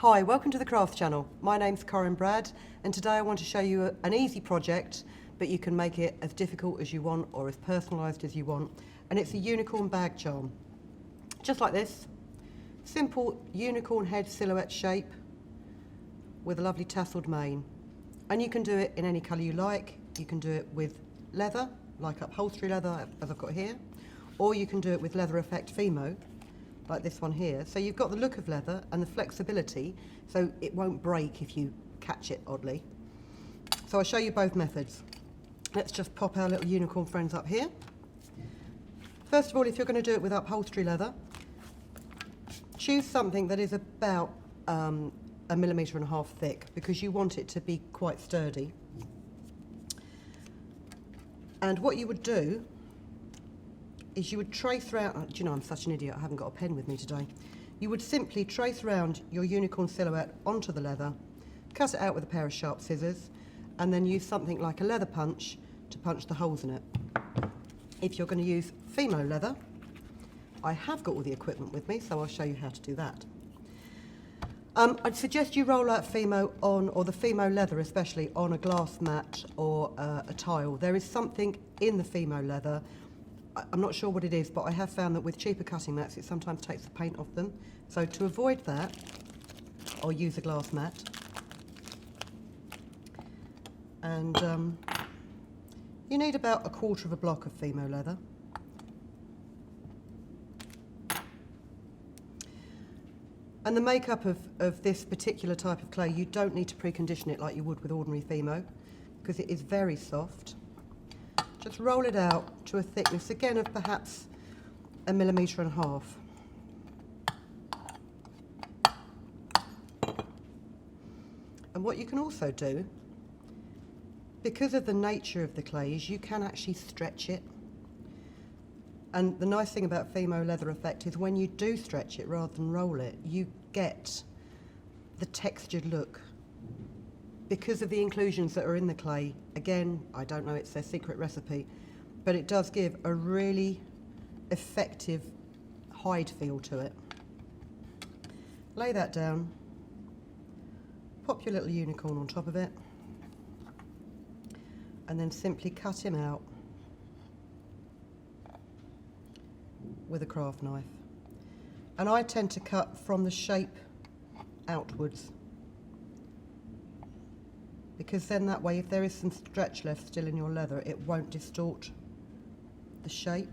Hi, welcome to the Craft Channel. My name's Corinne Brad, and today I want to show you an easy project, but you can make it as difficult as you want or as personalised as you want. And it's a unicorn bag charm. Just like this. Simple unicorn head silhouette shape with a lovely tasseled mane. And you can do it in any colour you like. You can do it with leather, like upholstery leather, as I've got here. Or you can do it with leather effect fimo, like this one here. So you've got the look of leather and the flexibility, so it won't break if you catch it oddly. So I'll show you both methods. Let's just pop our little unicorn friends up here. First of all, if you're going to do it with upholstery leather, choose something that is about 1.5 millimetres thick, because you want it to be quite sturdy. And what you would do is you would trace around, do you know, I'm such an idiot, I haven't got a pen with me today. You would simply trace around your unicorn silhouette onto the leather, cut it out with a pair of sharp scissors, and then use something like a leather punch to punch the holes in it. If you're going to use fimo leather, I have got all the equipment with me, so I'll show you how to do that. I'd suggest you roll out fimo on, or the fimo leather especially, on a glass mat or a tile. There is something in the fimo leather, I'm not sure what it is, but I have found that with cheaper cutting mats it sometimes takes the paint off them. So to avoid that, I'll use a glass mat. And you need about 1/4 block of fimo leather. And the makeup of this particular type of clay, you don't need to precondition it like you would with ordinary fimo, because it is very soft. Just roll it out to a thickness, again, of perhaps 1.5 millimetres. And what you can also do, because of the nature of the clay, is you can actually stretch it. And the nice thing about fimo leather effect is when you do stretch it rather than roll it, you get the textured look. Because of the inclusions that are in the clay, again, I don't know, it's their secret recipe, but it does give a really effective hide feel to it. Lay that down, pop your little unicorn on top of it, and then simply cut him out with a craft knife. And I tend to cut from the shape outwards, because then that way, if there is some stretch left still in your leather, it won't distort the shape.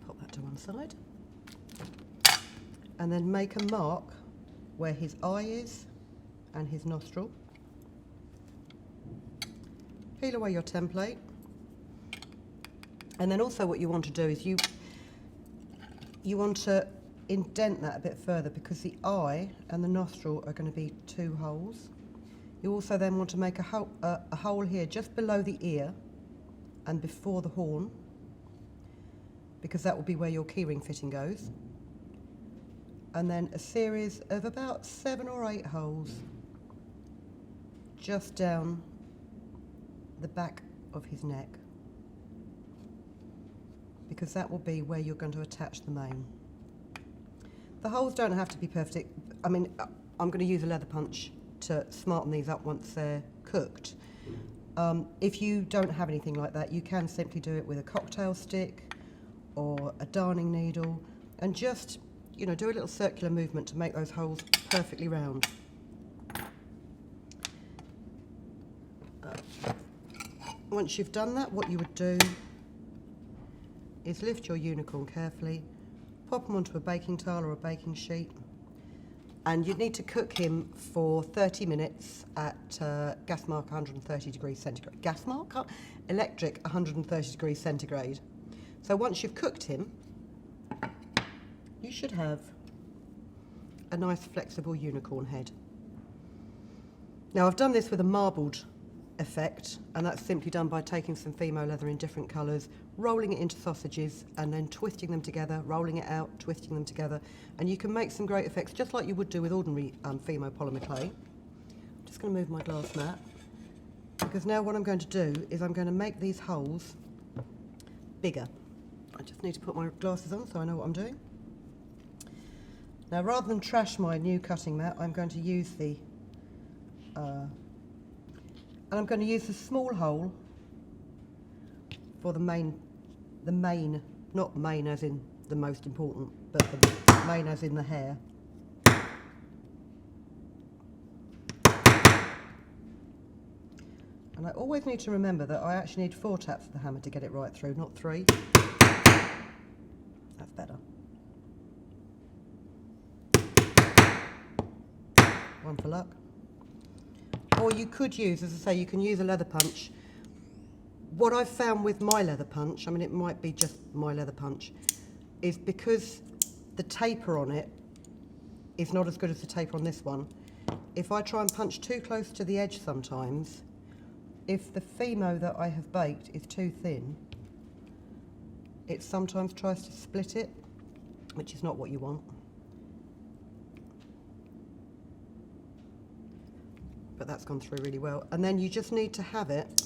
Pop that to one side. And then make a mark where his eye is and his nostril. Peel away your template. And then also what you want to do is you want to indent that a bit further, because the eye and the nostril are going to be 2 holes. You also then want to make a hole here just below the ear and before the horn, because that will be where your keyring fitting goes. And then a series of about 7 or 8 holes just down the back of his neck, because that will be where you're going to attach the mane. The holes don't have to be perfect. I mean, I'm going to use a leather punch to smarten these up once they're cooked. If you don't have anything like that, you can simply do it with a cocktail stick or a darning needle, and just, you know, do a little circular movement to make those holes perfectly round. Once you've done that, what you would do is lift your unicorn carefully, pop him onto a baking towel or a baking sheet, and you'd need to cook him for 30 minutes at gas mark 130 degrees centigrade. Gas mark? Electric 130 degrees centigrade. So once you've cooked him, you should have a nice flexible unicorn head. Now, I've done this with a marbled effect, and that's simply done by taking some fimo leather in different colours, rolling it into sausages and then twisting them together, rolling it out, twisting them together, and you can make some great effects just like you would do with ordinary fimo polymer clay. I'm just going to move my glass mat, because now what I'm going to do is I'm going to make these holes bigger. I just need to put my glasses on so I know what I'm doing. Now, rather than trash my new cutting mat, I'm going to use the small hole for the main, not main as in the most important, but the main as in the hair. And I always need to remember that I actually need 4 taps of the hammer to get it right through, not 3. That's better. 1 for luck. Or you could use, as I say, you can use a leather punch. What I've found with my leather punch, I mean it might be just my leather punch, is because the taper on it is not as good as the taper on this one. If I try and punch too close to the edge sometimes, if the fimo that I have baked is too thin, it sometimes tries to split it, which is not what you want. But that's gone through really well. And then you just need to have it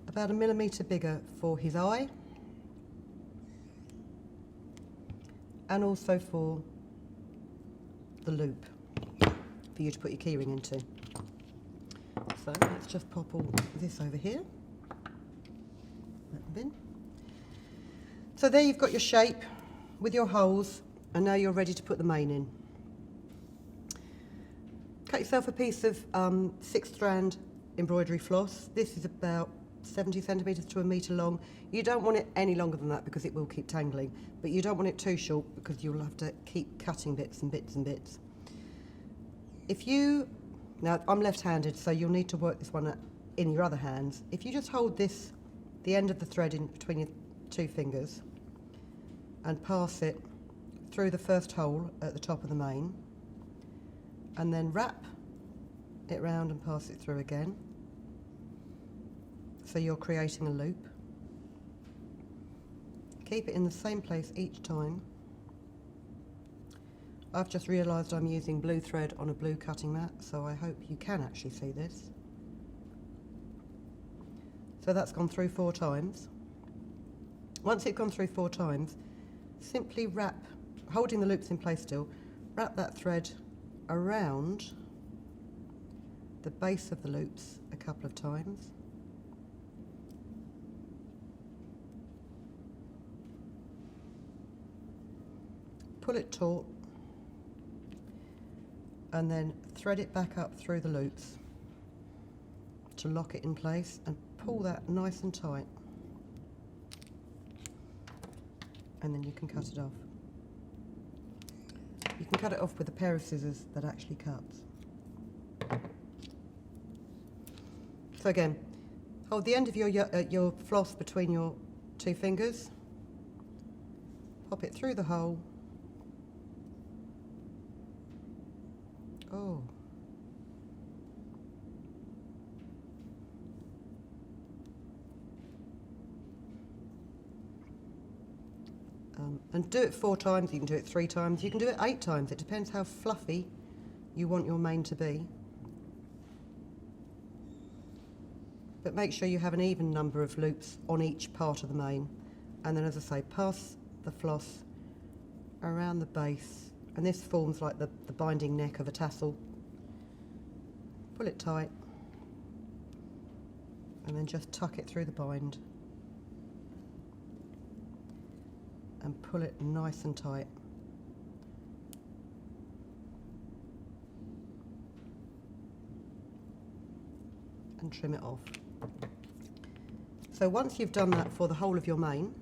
about 1 millimetre bigger for his eye, and also for the loop for you to put your keyring into. So let's just pop all this over here. That bin. So there you've got your shape with your holes, and now you're ready to put the main in. Cut yourself a piece of 6-strand embroidery floss. This is about 70 centimetres to 1 metre long. You don't want it any longer than that because it will keep tangling, but you don't want it too short because you'll have to keep cutting bits and bits and bits. Now I'm left-handed, so you'll need to work this one in your other hands. If you just hold this, the end of the thread in between your 2 fingers, and pass it through the first hole at the top of the main, and then wrap it round and pass it through again. So you're creating a loop. Keep it in the same place each time. I've just realised I'm using blue thread on a blue cutting mat, so I hope you can actually see this. So that's gone through 4 times. Once it's gone through 4 times, simply wrap, holding the loops in place still, wrap that thread around the base of the loops a couple of times. Pull it taut, and then thread it back up through the loops to lock it in place, and pull that nice and tight, and then you can cut it off. You can cut it off with a pair of scissors that actually cuts. So again, hold the end of your floss between your 2 fingers, pop it through the hole. Oh. And do it 4 times, you can do it 3 times, you can do it 8 times. It depends how fluffy you want your main to be. But make sure you have an even number of loops on each part of the main. And then, as I say, pass the floss around the base, and this forms like the binding neck of a tassel. Pull it tight, and then just tuck it through the bind, and pull it nice and tight. And trim it off. So once you've done that for the whole of your main,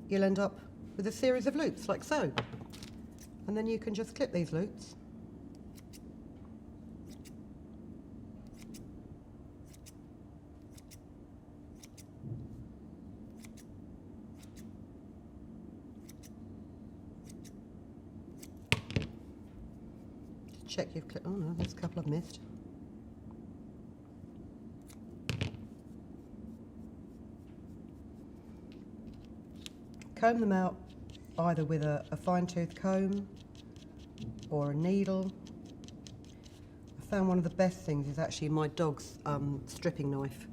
you'll end up with a series of loops like so. And then you can just clip these loops. Check you've clipped, oh no, there's a couple I've missed. comb them out either with a fine tooth comb or a needle. I found one of the best things is actually my dog's stripping knife,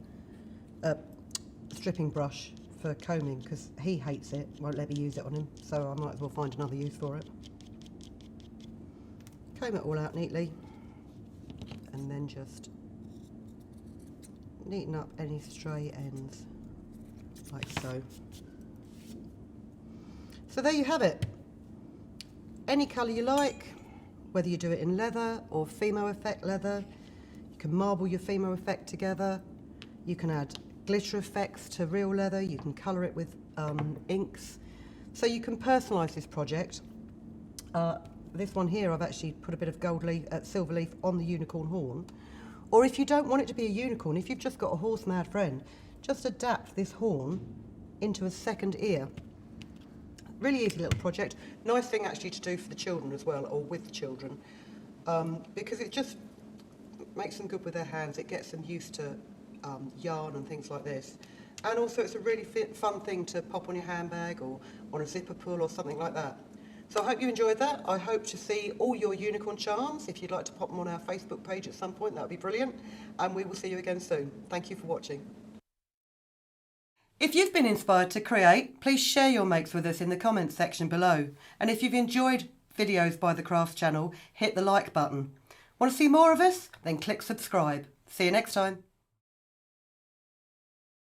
stripping brush for combing, because he hates it, won't let me use it on him, so I might as well find another use for it. Comb it all out neatly and then just neaten up any stray ends like so. So there you have it. Any colour you like, whether you do it in leather or fimo effect leather. You can marble your fimo effect together. You can add glitter effects to real leather. You can colour it with inks. So you can personalise this project. This one here, I've actually put a bit of gold leaf, silver leaf on the unicorn horn. Or if you don't want it to be a unicorn, if you've just got a horse mad friend, just adapt this horn into a second ear. Really easy little project. Nice thing actually to do for the children as well, or with the children, because it just makes them good with their hands. It gets them used to yarn and things like this. And also it's a really fun thing to pop on your handbag or on a zipper pull or something like that. So I hope you enjoyed that. I hope to see all your unicorn charms. If you'd like to pop them on our Facebook page at some point, that would be brilliant. And we will see you again soon. Thank you for watching. If you've been inspired to create, please share your makes with us in the comments section below. And if you've enjoyed videos by the Crafts channel, hit the like button. Want to see more of us? Then click subscribe. See you next time.